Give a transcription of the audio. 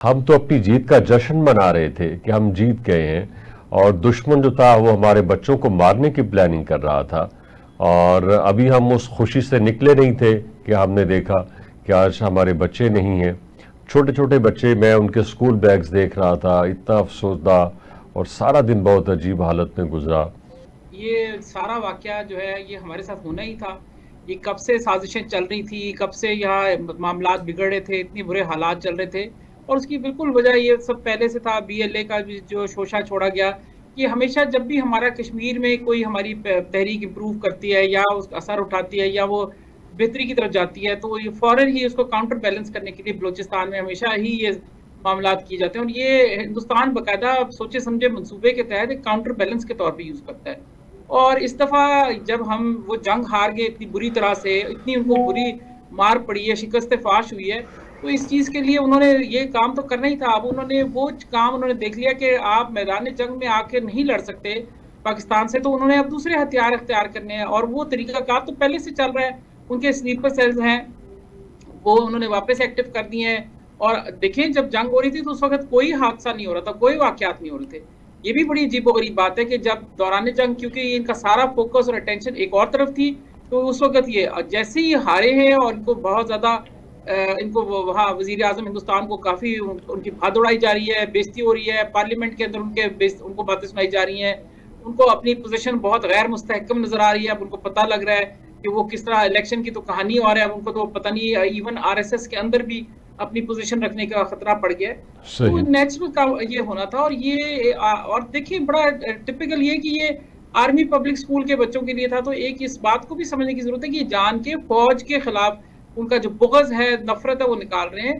हम तो अपनी जीत का जश्न मना रहे थे कि हम जीत गए हैं और दुश्मन जो था वो हमारे बच्चों को मारने की प्लानिंग कर रहा था। और अभी हम उस खुशी से निकले नहीं थे कि हमने देखा कि आज हमारे बच्चे नहीं हैं, छोटे छोटे बच्चे। मैं उनके स्कूल बैग्स देख रहा था, इतना अफसोसदा, और सारा दिन बहुत अजीब हालत में गुजरा। ये सारा वाकया जो है ये हमारे साथ होना ही था। ये कब से साजिशें चल रही थी, कब से यहाँ मामलात बिगड़ रहे थे, इतने बुरे हालात चल रहे थे। और उसकी बिल्कुल वजह ये सब पहले से था। बीएलए का भी जो शोशा छोड़ा गया कि हमेशा जब भी हमारा कश्मीर में कोई हमारी तहरीक इम्प्रूव करती है या उसका असर उठाती है या वो बेहतरी की तरफ जाती है, तो ये फौरन ही उसको काउंटर बैलेंस करने के लिए बलूचिस्तान में हमेशा ही ये मामलात किए जाते हैं। और ये हिंदुस्तान बाकायदा सोचे समझे मंसूबे के तहत एक काउंटर बैलेंस के तौर पर यूज करता है। और इस दफा जब हम वो जंग हार गए इतनी बुरी तरह से, इतनी उनको बुरी मार पड़ी है, शिकस्त फाश हुई है, तो इस चीज के लिए उन्होंने ये काम तो करना ही था। अब उन्होंने वो काम उन्होंने देख लिया कि आप मैदान जंग में आके नहीं लड़ सकते पाकिस्तान से, तो उन्होंने अब दूसरे हथियार अख्तियार करने हैं। और वो तरीकाकार तो पहले से चल रहा है, उनके स्लीपर सेल्स हैं वो उन्होंने वापस एक्टिव कर दिए हैं। और देखें, जब जंग हो रही थी तो उस वक्त कोई हादसा नहीं हो रहा था, कोई वाकयात नहीं हो रहे थे। ये भी बड़ी अजीबोगरीब बात है कि जब दौरान जंग, क्योंकि इनका सारा फोकस और अटेंशन एक और तरफ थी, तो उस वक्त ये जैसे ही हारे हैं और इनको बहुत ज्यादा इनको वहाँ वजीर आजम हिंदुस्तान को काफी उनकी भाद उड़ाई जा रही है, बेइज्जती हो रही है, पार्लियामेंट के अंदर उनको बातें सुनाई जा रही हैं, उनको अपनी पोजीशन बहुत गैर मुस्तहकम नजर आ रही है। अब उनको पता लग रहा है कि वो किस तरह इलेक्शन की तो कहानी और है, अब उनको तो पता नहीं, इवन आरएसएस के अंदर भी अपनी पोजीशन रखने का खतरा पड़ गया है। तो सही। नेचुरल का ये होना था। और ये और देखिए, बड़ा टिपिकल ये कि ये आर्मी पब्लिक स्कूल के बच्चों के लिए था। तो एक इस बात को भी समझने की जरूरत है कि जान के फौज के खिलाफ उनका जो बुग़्ज़ है, नफरत है, वो निकाल रहे हैं।